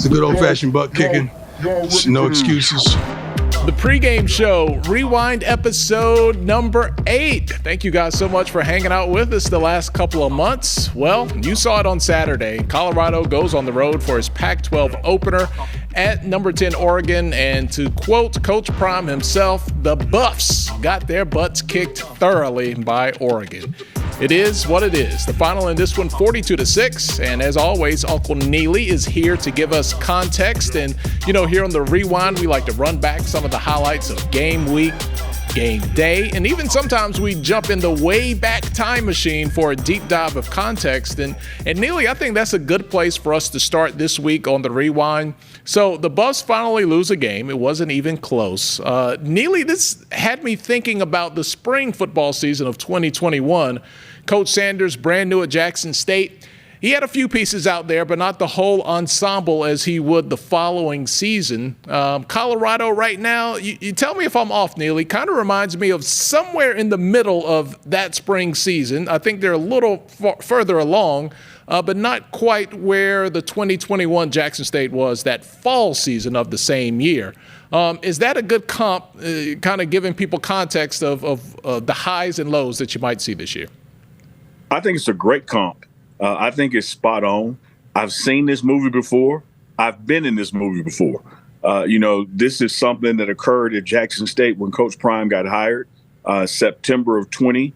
It's a good old-fashioned butt kicking. No excuses. The pregame show, Rewind episode number 8. Thank you guys so much for hanging out with us the last couple of months. Well, you saw it on Saturday. Colorado goes on the road for his Pac-12 opener at number 10 Oregon. And to quote Coach Prime himself, the Buffs got their butts kicked thoroughly by Oregon. It is what it is. The final in this one, 42-6. And as always, Uncle Neely is here to give us context. And, here on the Rewind, we like to run back some of the highlights of game week, game day, and even sometimes we jump in the way back time machine for a deep dive of context. And Neely, I think that's a good place for us to start this week on the Rewind. So the Buffs finally lose a game. It wasn't even close. Neely, this had me thinking about the spring football season of 2021. Coach Sanders, brand new at Jackson State. He had a few pieces out there, but not the whole ensemble as he would the following season. Colorado right now, you tell me if I'm off, Neely, kind of reminds me of somewhere in the middle of that spring season. I think they're a little further along, but not quite where the 2021 Jackson State was that fall season of the same year. Is that a good comp, kind of giving people context of the highs and lows that you might see this year? I think it's a great comp. I think it's spot on. I've seen this movie before. I've been in this movie before. This is something that occurred at Jackson State when Coach Prime got hired, September of 20.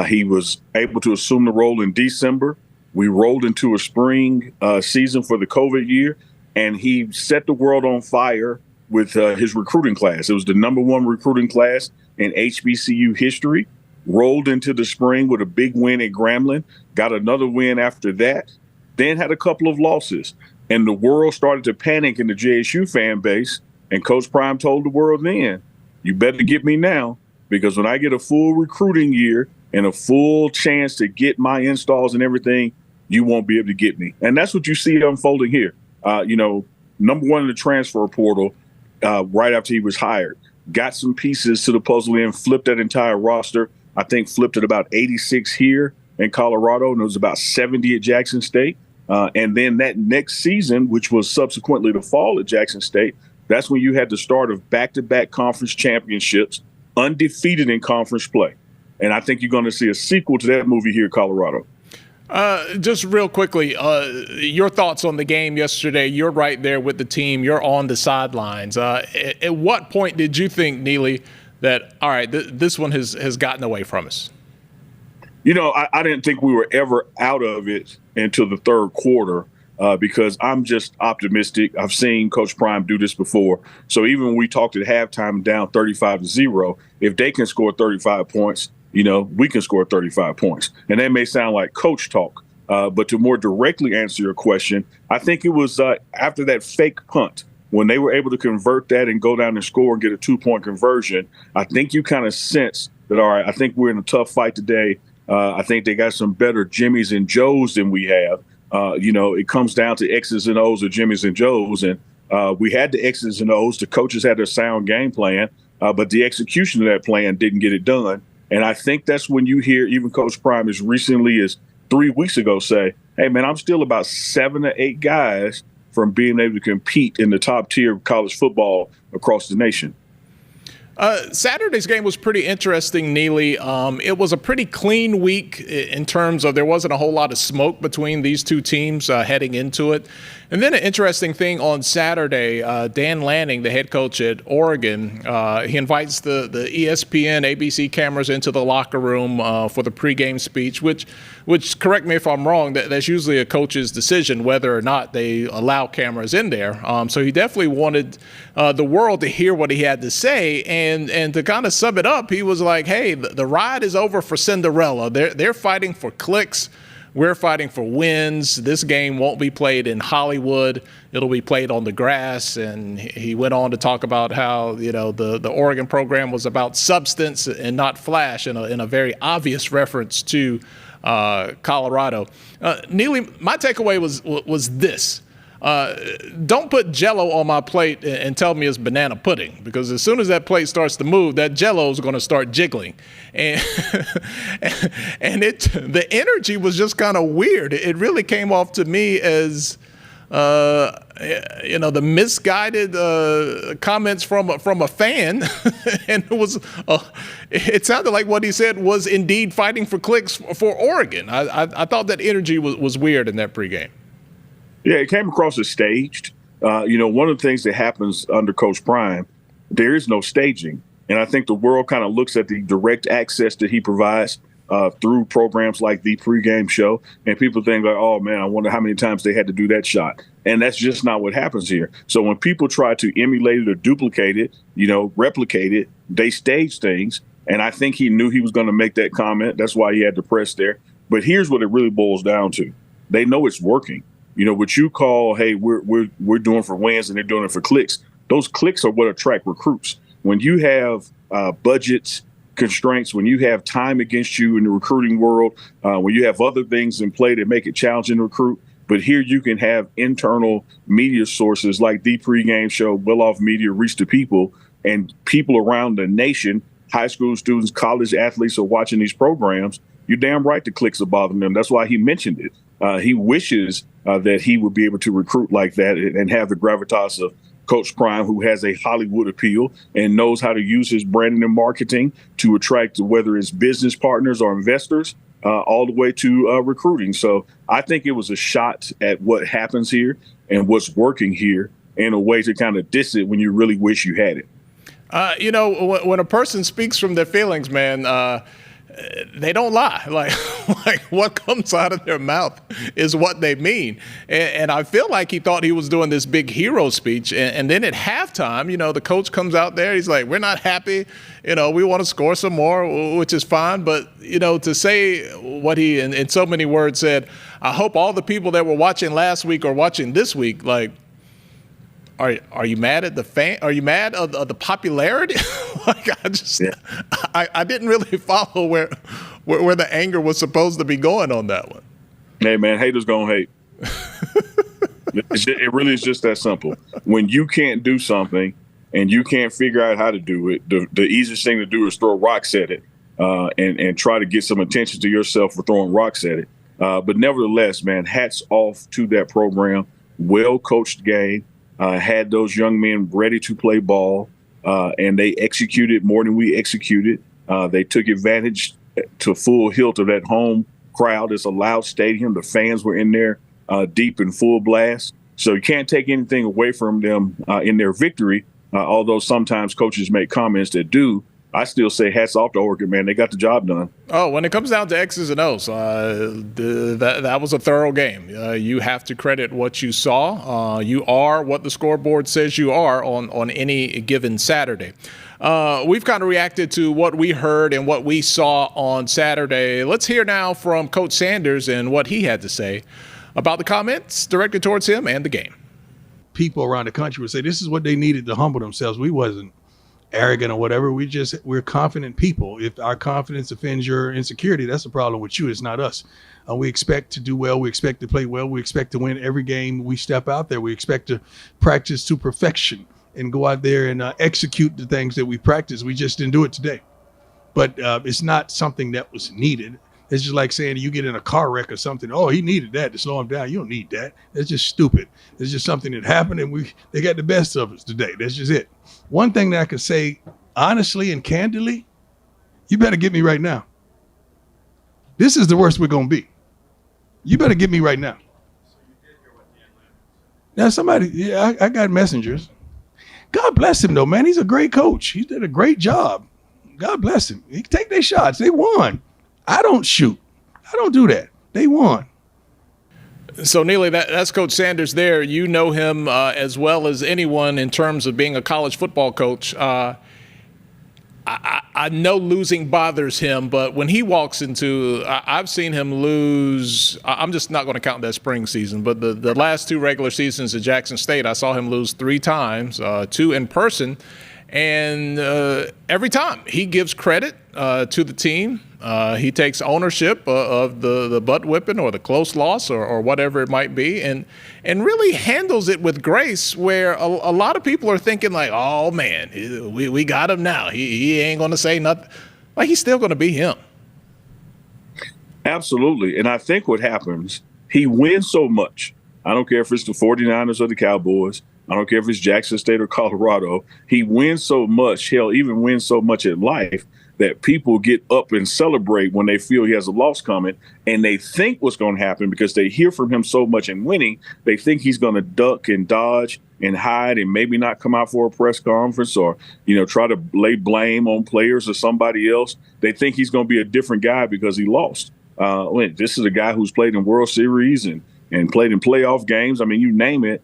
He was able to assume the role in December. We rolled into a spring season for the COVID year, and he set the world on fire with his recruiting class. It was the number 1 recruiting class in HBCU history. Rolled into the spring with a big win at Grambling, got another win after that, then had a couple of losses. And the world started to panic in the JSU fan base. And Coach Prime told the world then, you better get me now, because when I get a full recruiting year and a full chance to get my installs and everything, you won't be able to get me. And that's what you see unfolding here. Number 1 in the transfer portal right after he was hired. Got some pieces to the puzzle and flipped that entire roster. I think flipped at about 86 here in Colorado, and it was about 70 at Jackson State. And then that next season, which was subsequently the fall at Jackson State, that's when you had the start of back-to-back conference championships, undefeated in conference play. And I think you're going to see a sequel to that movie here in Colorado. Just real quickly, your thoughts on the game yesterday. You're right there with the team. You're on the sidelines. At what point did you think, Neely, that, all right, this one has gotten away from us? I didn't think we were ever out of it until the third quarter because I'm just optimistic. I've seen Coach Prime do this before. So even when we talked at halftime down 35-0, if they can score 35 points, we can score 35 points. And that may sound like coach talk, but to more directly answer your question, I think it was after that fake punt. When they were able to convert that and go down and score and get a 2-point conversion, I think you kind of sense that, all right, I think we're in a tough fight today. I think they got some better Jimmys and Joes than we have. It comes down to X's and O's or Jimmys and Joes. And we had the X's and O's. The coaches had their sound game plan, but the execution of that plan didn't get it done. And I think that's when you hear even Coach Prime as recently as 3 weeks ago say, hey, man, I'm still about 7 to 8 guys from being able to compete in the top tier of college football across the nation. Saturday's game was pretty interesting, Neely. It was a pretty clean week in terms of there wasn't a whole lot of smoke between these two teams heading into it. And then an interesting thing on Saturday, Dan Lanning, the head coach at Oregon, he invites the ESPN, ABC cameras into the locker room for the pregame speech, which correct me if I'm wrong, that's usually a coach's decision whether or not they allow cameras in there. So he definitely wanted the world to hear what he had to say. And to kind of sum it up, he was like, hey, the ride is over for Cinderella. They're fighting for clicks. We're fighting for wins. This game won't be played in Hollywood. It'll be played on the grass. And he went on to talk about how, the Oregon program was about substance and not flash in a very obvious reference to Colorado. Neely, my takeaway was this. Don't put Jell-O on my plate and tell me it's banana pudding, because as soon as that plate starts to move, that Jell-O is going to start jiggling, and the energy was just kind of weird. It really came off to me as the misguided comments from a fan, and it sounded like what he said was indeed fighting for clicks for Oregon. I thought that energy was weird in that pregame. Yeah, it came across as staged. One of the things that happens under Coach Prime, there is no staging. And I think the world kind of looks at the direct access that he provides through programs like the pregame show. And people think like, oh, man, I wonder how many times they had to do that shot. And that's just not what happens here. So when people try to emulate it or duplicate it, replicate it, they stage things. And I think he knew he was going to make that comment. That's why he had the press there. But here's what it really boils down to. They know it's working. What you call, hey, we're doing for wins and they're doing it for clicks. Those clicks are what attract recruits. When you have budgets, constraints, when you have time against you in the recruiting world, when you have other things in play that make it challenging to recruit. But here you can have internal media sources like the pregame show, well-off media, reach to people, and people around the nation, high school students, college athletes are watching these programs. You're damn right the clicks are bothering them. That's why he mentioned it. He wishes that he would be able to recruit like that and have the gravitas of Coach Prime, who has a Hollywood appeal and knows how to use his branding and marketing to attract, whether it's business partners or investors, all the way to recruiting. So I think it was a shot at what happens here and what's working here in a way to kind of diss it when you really wish you had it. When a person speaks from their feelings, man, they don't lie. Like what comes out of their mouth is what they mean. And I feel like he thought he was doing this big hero speech. And then at halftime, the coach comes out there. He's like, we're not happy. We want to score some more, which is fine. But, to say what he in so many words said, I hope all the people that were watching last week are watching this week. Like, Are you mad at the fan? Are you mad of the popularity? I didn't really follow where the anger was supposed to be going on that one. Hey man, haters gonna hate. It really is just that simple. When you can't do something and you can't figure out how to do it, the easiest thing to do is throw rocks at it and try to get some attention to yourself for throwing rocks at it. But nevertheless, man, hats off to that program. Well coached game. Had those young men ready to play ball, and they executed more than we executed. They took advantage to full hilt of that home crowd. It's a loud stadium. The fans were in there deep in full blast. So you can't take anything away from them in their victory, although sometimes coaches make comments that do. I still say hats off to Oregon, man. They got the job done. Oh, when it comes down to X's and O's, that was a thorough game. You have to credit what you saw. You are what the scoreboard says you are on any given Saturday. We've kind of reacted to what we heard and what we saw on Saturday. Let's hear now from Coach Sanders and what he had to say about the comments directed towards him and the game. People around the country would say this is what they needed to humble themselves. We wasn't arrogant or whatever. We're confident people. If our confidence offends your insecurity, that's a problem with you. It's not us. We expect to do well. We expect to play well. We expect to win every game we step out there. We expect to practice to perfection and go out there and execute the things that we practice. We just didn't do it today. But it's not something that was needed. It's just like saying you get in a car wreck or something. Oh, he needed that to slow him down. You don't need that. That's just stupid. It's just something that happened, and they got the best of us today. That's just it. One thing that I could say honestly and candidly, you better get me right now. This is the worst we're going to be. You better get me right now. Now somebody, I got messengers. God bless him though, man. He's a great coach. He did a great job. God bless him. He can take their shots. They won. I don't shoot. I don't do that. They won. So, Neely, that's Coach Sanders there. You know him as well as anyone in terms of being a college football coach. I know losing bothers him, but when he walks into I've seen him lose. I'm just not going to count that spring season, but the last two regular seasons at Jackson State, I saw him lose 3 times, 2 in person. And every time he gives credit to the team. He takes ownership of the butt whipping or the close loss or whatever it might be, and really handles it with grace, where a lot of people are thinking like, oh man, we got him now. He ain't going to say nothing. Like, he's still going to be him. Absolutely. And I think what happens, he wins so much. I don't care if it's the 49ers or the Cowboys. I don't care if it's Jackson State or Colorado. He wins so much, hell, even wins so much in life that people get up and celebrate when they feel he has a loss coming, and they think what's going to happen because they hear from him so much in winning. They think he's going to duck and dodge and hide and maybe not come out for a press conference or, try to lay blame on players or somebody else. They think he's going to be a different guy because he lost. This is a guy who's played in World Series and played in playoff games. I mean, you name it.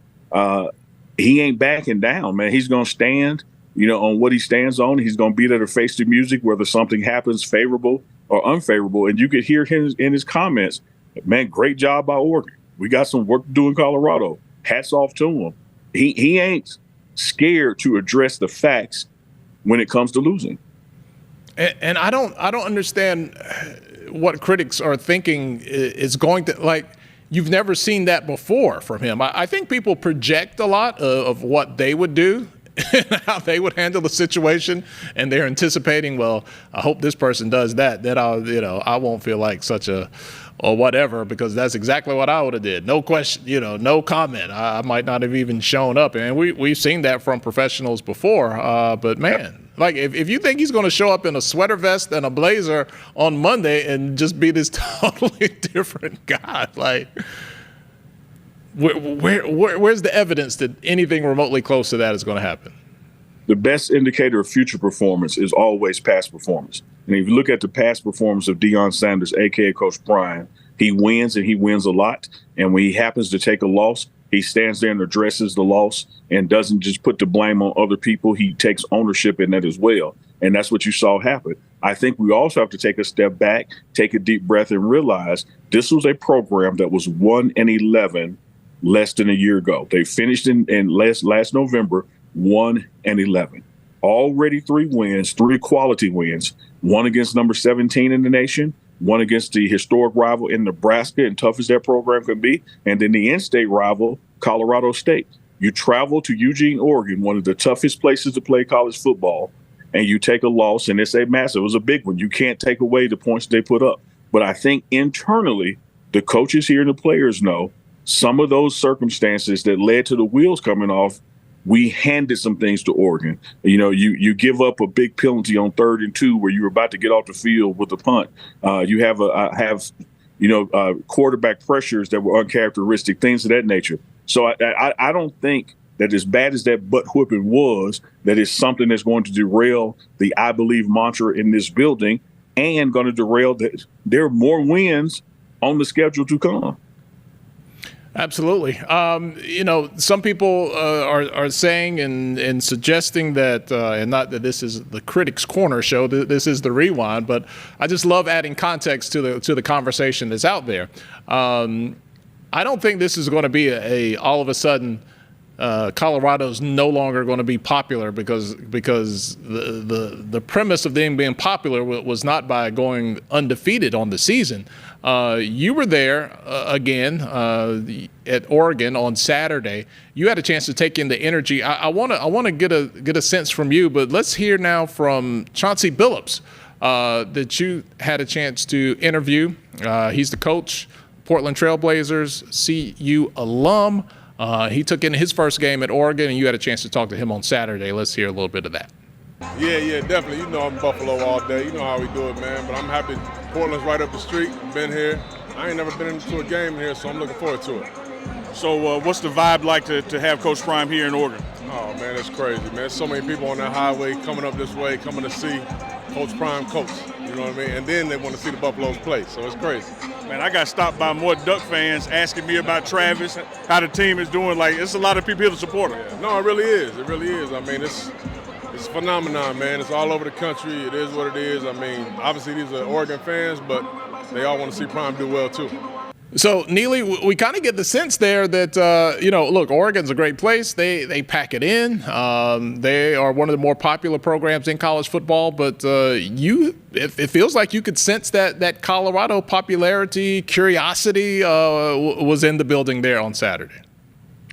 He ain't backing down, man. He's going to stand, on what he stands on. He's going to be there to face the music, whether something happens favorable or unfavorable. And you could hear him in his comments, man, great job by Oregon. We got some work to do in Colorado. Hats off to him. He ain't scared to address the facts when it comes to losing. And I don't understand what critics are thinking is going to, like, you've never seen that before from him. I think people project a lot of what they would do and how they would handle the situation, and they're anticipating, well, I hope this person does that. Then I won't feel like such a or whatever, because that's exactly what I would have did. No question, no comment. I might not have even shown up, and we've seen that from professionals before. But man, like if you think he's going to show up in a sweater vest and a blazer on Monday and just be this totally different guy, like where's the evidence that anything remotely close to that is going to happen? The best indicator of future performance is always past performance. And if you look at the past performance of Deion Sanders, a.k.a. Coach Brian, he wins, and he wins a lot. And when he happens to take a loss, he stands there and addresses the loss and doesn't just put the blame on other people. He takes ownership in that as well. And that's what you saw happen. I think we also have to take a step back, take a deep breath, and realize this was a program that was 1-11 less than a year ago. They finished in last November 1-11. Already 3 wins, 3 quality wins, one against number 17 in the nation, one against the historic rival in Nebraska, and tough as that program can be, and then the in-state rival, Colorado State. You travel to Eugene, Oregon, one of the toughest places to play college football, and you take a loss, and it's a massive. It was a big one. You can't take away the points they put up. But I think internally, the coaches here and the players know some of those circumstances that led to the wheels coming off. We handed some things to Oregon. You give up a big penalty on 3rd and 2 where you were about to get off the field with a punt. You have quarterback pressures that were uncharacteristic, things of that nature. So I don't think that as bad as that butt whooping was, that is something that's going to derail the I believe mantra in this building and going to derail that there are more wins on the schedule to come. Absolutely. Some people are saying and suggesting that, and not that this is the Critics Corner show, this is the Rewind, but I just love adding context to the conversation that's out there. I don't think this is going to be all of a sudden Colorado's no longer going to be popular because the premise of them being popular was not by going undefeated on the season. You were there again at Oregon on Saturday. You had a chance to take in the energy. I want to get a sense from you, but let's hear now from Chauncey Billups that you had a chance to interview. He's the coach, Portland Trailblazers, CU alum. He took in his first game at Oregon, and you had a chance to talk to him on Saturday. Let's hear a little bit of that. Yeah, definitely. I'm Buffalo all day. You know how we do it, man. But I'm happy Portland's right up the street. Been here. I ain't never been into a game here, so I'm looking forward to it. So what's the vibe like to have Coach Prime here in Oregon? Oh, man, it's crazy, man. There's so many people on that highway coming up this way, coming to see Coach Prime coach. You know what I mean? And then they want to see the Buffaloes play, so it's crazy. Man, I got stopped by more Duck fans asking me about Travis, how the team is doing. Like, it's a lot of people here to support him. Yeah. No, it really is. It really is. I mean, it's a phenomenon, man. It's all over the country. It is what it is. I mean, obviously these are Oregon fans, but they all want to see Prime do well, too. So, Neely, we kind of get the sense there that, look, Oregon's a great place. They pack it in. They are one of the more popular programs in college football. But it feels like you could sense that Colorado popularity, curiosity was in the building there on Saturday.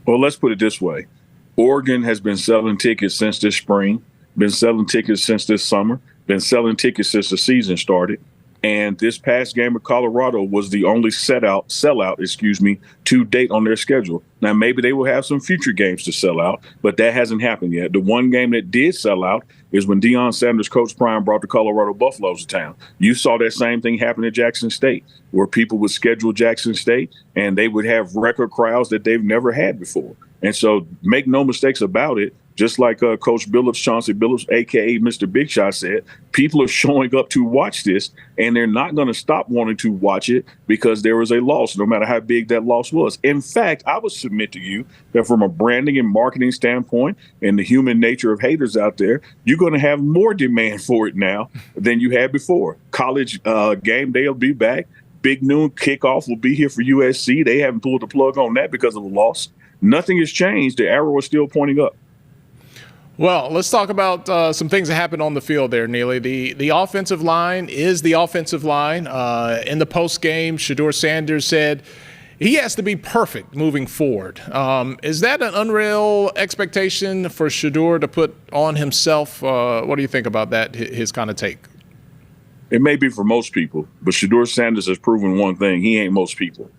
Well, let's put it this way. Oregon has been selling tickets since this spring, been selling tickets since this summer, been selling tickets since the season started. And this past game of Colorado was the only sellout, to date on their schedule. Now, maybe they will have some future games to sell out, but that hasn't happened yet. The one game that did sell out is when Deion Sanders, Coach Prime, brought the Colorado Buffaloes to town. You saw that same thing happen at Jackson State, where people would schedule Jackson State and they would have record crowds that they've never had before. And so make no mistakes about it. Just like Coach Billups, Chauncey Billups, a.k.a. Mr. Big Shot, said, people are showing up to watch this, and they're not going to stop wanting to watch it because there was a loss, no matter how big that loss was. In fact, I would submit to you that from a branding and marketing standpoint and the human nature of haters out there, you're going to have more demand for it now than you had before. College game day will be back. Big noon kickoff will be here for USC. They haven't pulled the plug on that because of the loss. Nothing has changed. The arrow is still pointing up. Well, let's talk about some things that happened on the field there, Neely. The offensive line is the offensive line. In the postgame, Shedeur Sanders said he has to be perfect moving forward. Is that an unreal expectation for Shedeur to put on himself? What do you think about that, his kind of take? It may be for most people, but Shedeur Sanders has proven one thing. He ain't most people.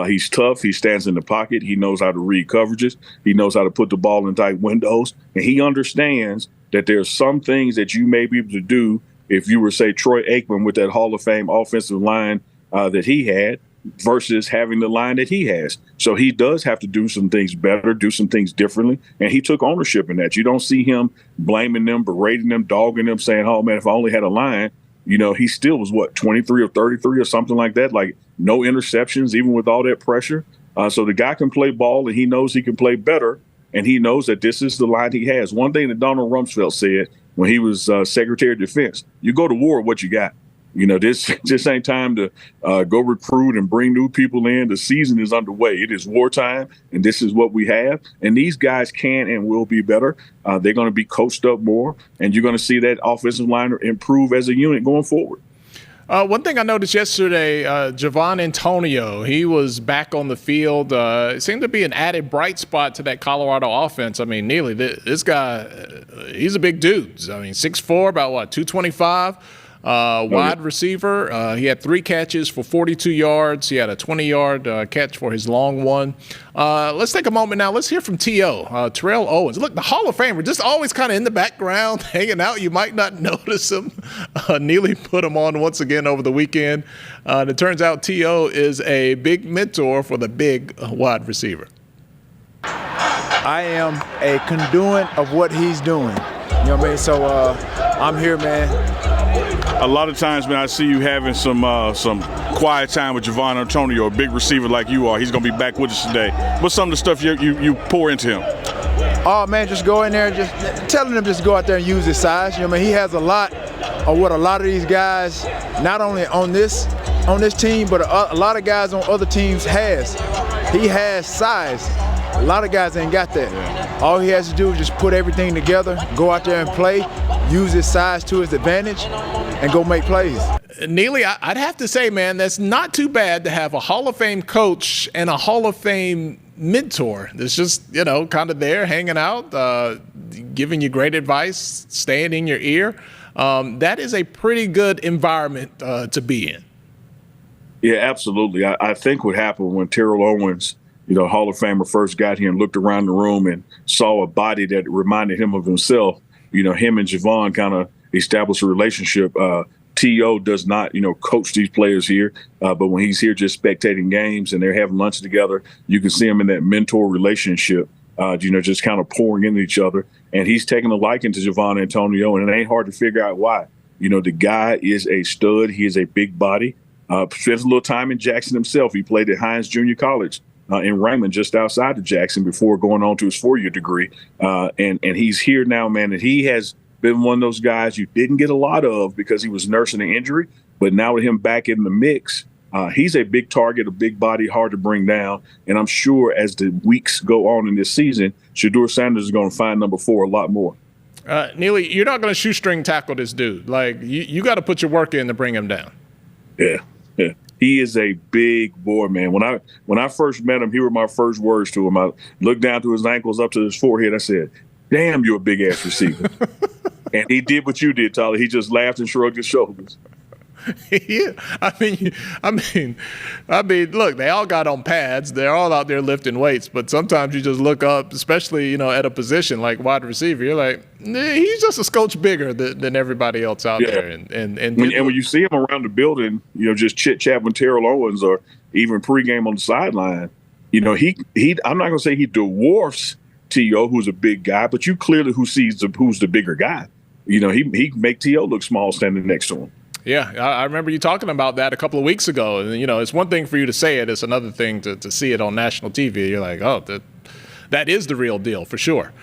He's tough. He stands in the pocket. He knows how to read coverages. He knows how to put the ball in tight windows. And he understands that there are some things that you may be able to do if you were, say, Troy Aikman with that Hall of Fame offensive line that he had versus having the line that he has. So he does have to do some things better, do some things differently. And he took ownership in that. You don't see him blaming them, berating them, dogging them, saying, oh, man, if I only had a line. You know, he still was, 23 or 33 or something like that, like no interceptions, even with all that pressure. So the guy can play ball, and he knows he can play better, and he knows that this is the line he has. One thing that Donald Rumsfeld said when he was Secretary of Defense, you go to war with what you got. You know, this ain't time to go recruit and bring new people in. The season is underway. It is wartime, and this is what we have. And these guys can and will be better. They're going to be coached up more, and you're going to see that offensive line improve as a unit going forward. One thing I noticed yesterday, Javon Antonio, he was back on the field. It seemed to be an added bright spot to that Colorado offense. I mean, Neely, this guy, he's a big dude. I mean, 6'4", about 225. Wide receiver. He had 3 catches for 42 yards. He had a 20-yard catch for his long one. Let's take a moment now. Let's hear from T.O., Terrell Owens. Look, the Hall of Famer, just always kind of in the background, hanging out. You might not notice him. Neely put him on once again over the weekend. And it turns out T.O. is a big mentor for the big wide receiver. I am a conduit of what he's doing. You know what I mean? So I'm here, man. A lot of times, man, I see you having some quiet time with Javon Antonio, a big receiver like you are. He's going to be back with us today. What's some of the stuff you pour into him? Oh, man, just go in there and just telling him just go out there and use his size. You know what I mean? He has a lot of what a lot of these guys, not only on this team, but a lot of guys on other teams has. He has size. A lot of guys ain't got that. Yeah. All he has to do is just put everything together, go out there and play, use his size to his advantage, and go make plays. Neely, I'd have to say, man, that's not too bad to have a Hall of Fame coach and a Hall of Fame mentor that's just, kind of there hanging out, giving you great advice, staying in your ear. That is a pretty good environment to be in. Yeah, absolutely. I think what happened when Terrell Owens, Hall of Famer, first got here and looked around the room and saw a body that reminded him of himself, him and Javon kind of established a relationship. T.O. does not, coach these players here, but when he's here just spectating games and they're having lunch together, you can see him in that mentor relationship, just kind of pouring into each other. And he's taking a liking to Javon Antonio, and it ain't hard to figure out why. The guy is a stud. He is a big body. Spent a little time in Jackson himself. He played at Hines Junior College in Raymond, just outside of Jackson, before going on to his 4-year degree. And he's here now, man, and he has been one of those guys you didn't get a lot of because he was nursing an injury. But now with him back in the mix, he's a big target, a big body, hard to bring down. And I'm sure as the weeks go on in this season, Shedeur Sanders is going to find number 4 a lot more. Neely, you're not going to shoestring tackle this dude. Like, you got to put your work in to bring him down. Yeah. He is a big boy, man. When I first met him, here were my first words to him. I looked down to his ankles, up to his forehead. I said, damn, you're a big-ass receiver. And he did what you did, Tolly. He just laughed and shrugged his shoulders. Yeah, I mean, look, they all got on pads. They're all out there lifting weights, but sometimes you just look up, especially, at a position like wide receiver. You're like, he's just a scotch bigger than everybody else out there. And when you see him around the building, just chit chat with Terrell Owens or even pregame on the sideline, he I'm not gonna say he dwarfs T.O., who's a big guy, but you clearly who's the bigger guy. He make T.O. look small standing next to him. Yeah, I remember you talking about that a couple of weeks ago. And, it's one thing for you to say it. It's another thing to see it on national TV. You're like, oh, that is the real deal for sure.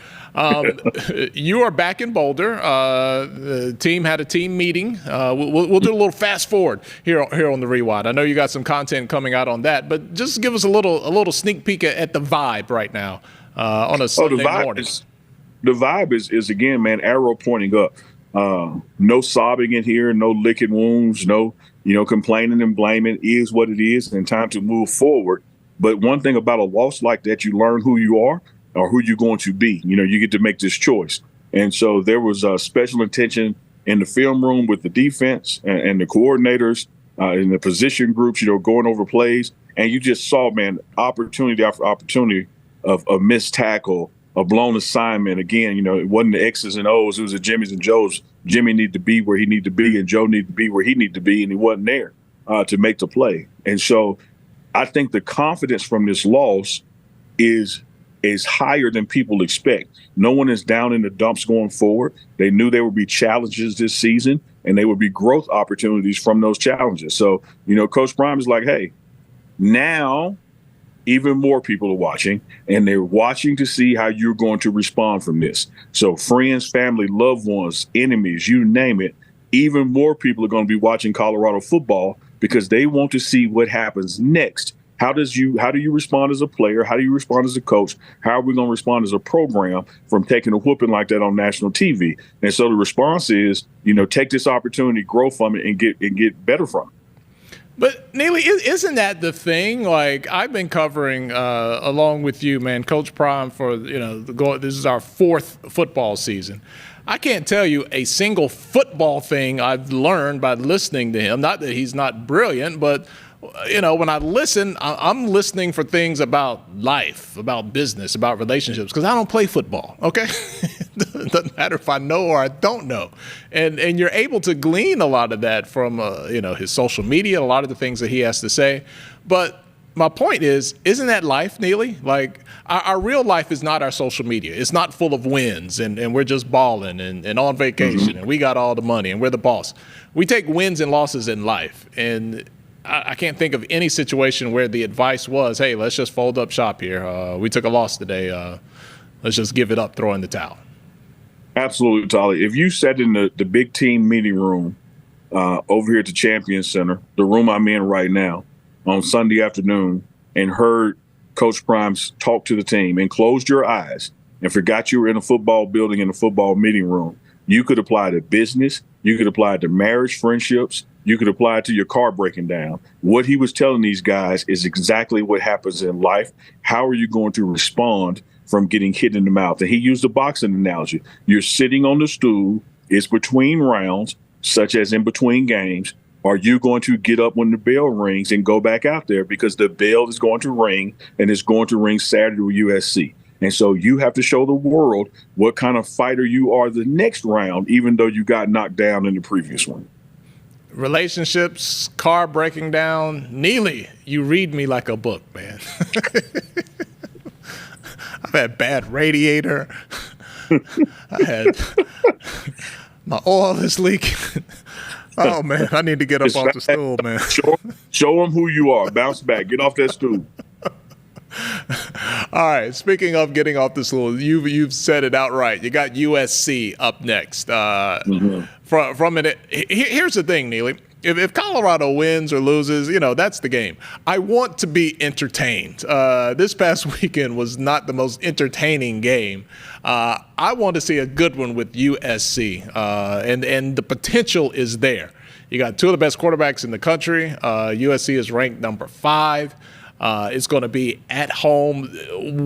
You are back in Boulder. The team had a team meeting. We'll do a little fast forward here on the Rewind. I know you got some content coming out on that, but just give us a little sneak peek at the vibe right now on a Sunday morning. The vibe is again, man, arrow pointing up. No sobbing in here, no licking wounds, no, complaining and blaming. Is what it is, and time to move forward. But one thing about a loss like that, you learn who you are or who you're going to be. You get to make this choice. And so there was a special attention in the film room with the defense and the coordinators in the position groups, going over plays. And you just saw, man, opportunity after opportunity of a missed tackle, a blown assignment. Again, it wasn't the X's and O's. It was the Jimmys and Joes. Jimmy needed to be where he needed to be, and Joe needed to be where he needed to be, and he wasn't there to make the play. And so I think the confidence from this loss is higher than people expect. No one is down in the dumps going forward. They knew there would be challenges this season, and there would be growth opportunities from those challenges. So, Coach Prime is like, hey, now even more people are watching, and they're watching to see how you're going to respond from this. So friends, family, loved ones, enemies, you name it, even more people are going to be watching Colorado football because they want to see what happens next. How do you respond as a player? How do you respond as a coach? How are we going to respond as a program from taking a whooping like that on national TV? And so the response is, take this opportunity, grow from it, and get better from it. But, Neely, isn't that the thing? Like, I've been covering, along with you, man, Coach Prime for, this is our fourth football season. I can't tell you a single football thing I've learned by listening to him. Not that he's not brilliant, but, when I listen, I'm listening for things about life, about business, about relationships, because I don't play football, okay? It doesn't matter if I know or I don't know. And you're able to glean a lot of that from, his social media, a lot of the things that he has to say. But my point is, isn't that life, Neely? Like, our real life is not our social media. It's not full of wins and we're just balling and on vacation and we got all the money and we're the boss. We take wins and losses in life. And I can't think of any situation where the advice was, hey, let's just fold up shop here. We took a loss today. Let's just give it up, throw in the towel. Absolutely, Tolly. If you sat in the big team meeting room over here at the Champion Center, the room I'm in right now, on Sunday afternoon, and heard Coach Primes talk to the team and closed your eyes and forgot you were in a football building in a football meeting room, you could apply to business, you could apply to marriage, friendships, you could apply it to your car breaking down. What he was telling these guys is exactly what happens in life. How are you going to respond from getting hit in the mouth? And he used a boxing analogy. You're sitting on the stool. It's between rounds, such as in between games. Are you going to get up when the bell rings and go back out there? Because the bell is going to ring, and it's going to ring Saturday with USC. And so you have to show the world what kind of fighter you are the next round, even though you got knocked down in the previous one. Relationships, car breaking down. Neely, you read me like a book, man. I've had bad radiator. I had my oil is leaking. Oh, man, I need to get up off the stool, man. Show them who you are. Bounce back. Get off that stool. All right, speaking of getting off the stool, you've said it outright. You got USC up next. From it, here's the thing, Neely. If Colorado wins or loses, that's the game. I want to be entertained. This past weekend was not the most entertaining game. I want to see a good one with USC, and the potential is there. You got two of the best quarterbacks in the country. USC is ranked number 5. It's going to be at home.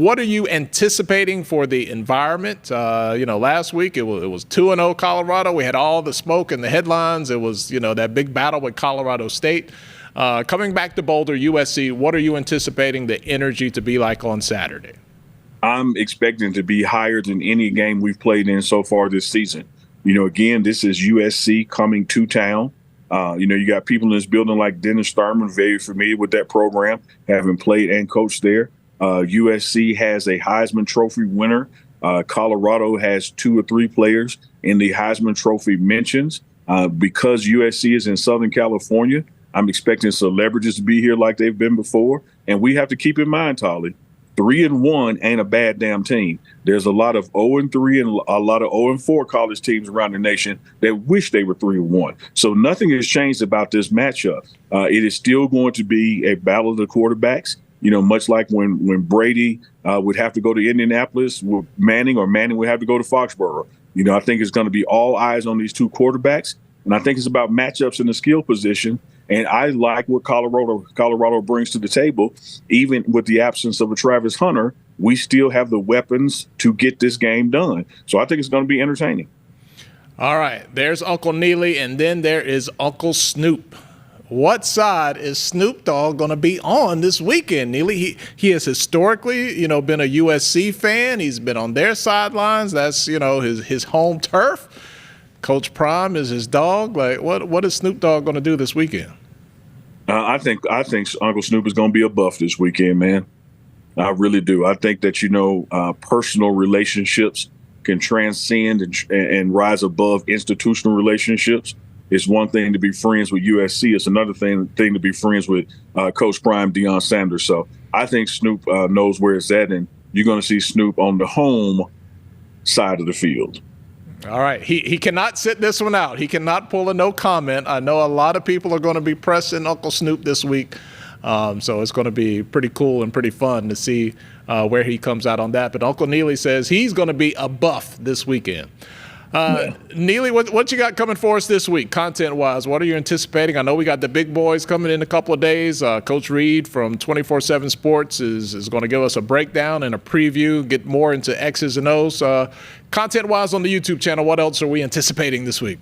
What are you anticipating for the environment? Last week it was 2-0 Colorado. We had all the smoke and the headlines. It was, that big battle with Colorado State. Coming back to Boulder, USC, what are you anticipating the energy to be like on Saturday? I'm expecting to be higher than any game we've played in so far this season. Again, this is USC coming to town. You got people in this building like Dennis Thurman, very familiar with that program, having played and coached there. USC has a Heisman Trophy winner. Colorado has 2 or 3 players in the Heisman Trophy mentions. Because USC is in Southern California, I'm expecting celebrities to be here like they've been before. And we have to keep in mind, Tolly, 3-1 ain't a bad damn team. There's a lot of 0-3 and a lot of 0-4 college teams around the nation that wish they were 3-1. So nothing has changed about this matchup. It is still going to be a battle of the quarterbacks. Much like when Brady would have to go to Indianapolis with Manning, or Manning would have to go to Foxborough. I think it's going to be all eyes on these 2 quarterbacks. And I think it's about matchups in the skill position. And I like what Colorado brings to the table. Even with the absence of a Travis Hunter, we still have the weapons to get this game done. So I think it's going to be entertaining. All right. There's Uncle Neely, and then there is Uncle Snoop. What side is Snoop Dogg going to be on this weekend, Neely? He has historically, been a USC fan. He's been on their sidelines. That's, his home turf. Coach Prime is his dog. Like, what is Snoop Dogg going to do this weekend? I think Uncle Snoop is going to be a Buff this weekend, man. I really do. I think that personal relationships can transcend and rise above institutional relationships. It's one thing to be friends with USC. It's another thing to be friends with Coach Prime, Deion Sanders. So I think Snoop knows where it's at, and you're going to see Snoop on the home side of the field. All right. He cannot sit this one out. He cannot pull a no comment. I know a lot of people are going to be pressing Uncle Snoop this week. So it's going to be pretty cool and pretty fun to see where he comes out on that. But Uncle Neely says he's going to be a Buff this weekend. Neely, what you got coming for us this week, content-wise? What are you anticipating? I know we got the big boys coming in a couple of days. Coach Reed from 24/7 Sports is going to give us a breakdown and a preview, get more into X's and O's. Content-wise on the YouTube channel, what else are we anticipating this week?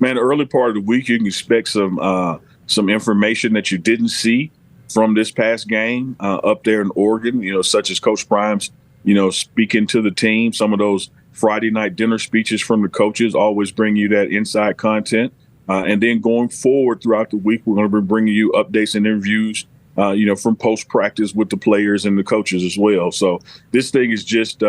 Man, the early part of the week, you can expect some information that you didn't see from this past game up there in Oregon, such as Coach Prime's, speaking to the team. Some of those Friday night dinner speeches from the coaches always bring you that inside content. And then going forward throughout the week, we're going to be bringing you updates and interviews, from post-practice with the players and the coaches as well. So this thing is just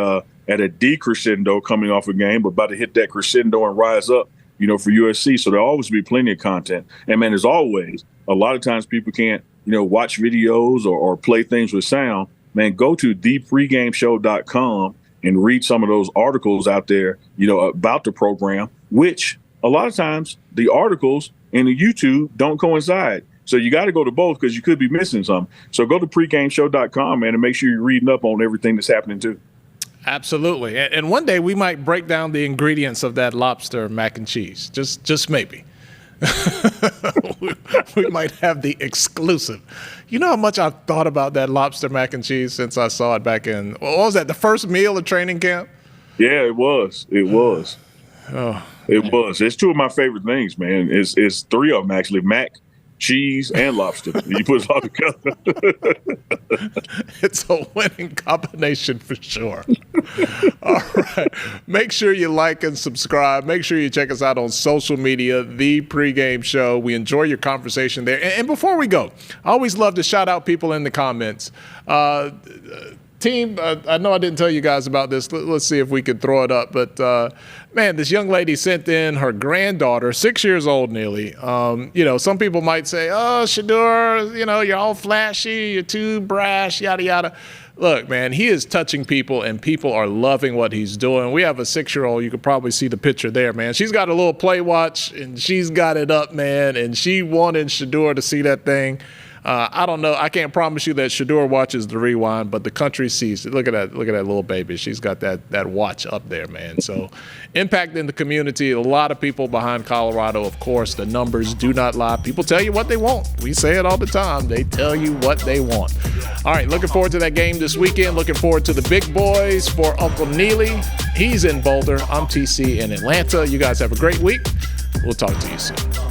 at a decrescendo coming off a game, but about to hit that crescendo and rise up, for USC. So there'll always be plenty of content. And, man, as always, a lot of times people can't, watch videos or play things with sound. Man, go to thepregameshow.com and read some of those articles out there, about the program, which a lot of times the articles and the YouTube don't coincide. So you got to go to both because you could be missing something. So go to pregameshow.com, man, and make sure you're reading up on everything that's happening too. Absolutely. And one day we might break down the ingredients of that lobster mac and cheese. Just maybe. we might have the exclusive. You know how much I've thought about that lobster mac and cheese since I saw it back in, what was that, the first meal of training camp? Yeah, it was. It was. It's 2 of my favorite things, man. It's 3 of them, actually. Mac, cheese, and lobster. You put it all together. It's a winning combination for sure. All right. Make sure you like and subscribe. Make sure you check us out on social media, The Pregame Show. We enjoy your conversation there. And before we go, I always love to shout out people in the comments. Team, I know I didn't tell you guys about this. Let's see if we can throw it up. But, man, this young lady sent in her granddaughter, 6 years old nearly. Some people might say, oh, Shador, you're all flashy, you're too brash, yada, yada. Look, man, he is touching people, and people are loving what he's doing. We have a 6-year-old. You could probably see the picture there, man. She's got a little play watch, and she's got it up, man, and she wanted Shador to see that thing. I don't know. I can't promise you that Shador watches the rewind, but the country sees it. Look at that little baby. She's got that watch up there, man. So impact in the community. A lot of people behind Colorado, of course. The numbers do not lie. People tell you what they want. We say it all the time. They tell you what they want. All right, looking forward to that game this weekend. Looking forward to the big boys. For Uncle Neely, he's in Boulder. I'm TC in Atlanta. You guys have a great week. We'll talk to you soon.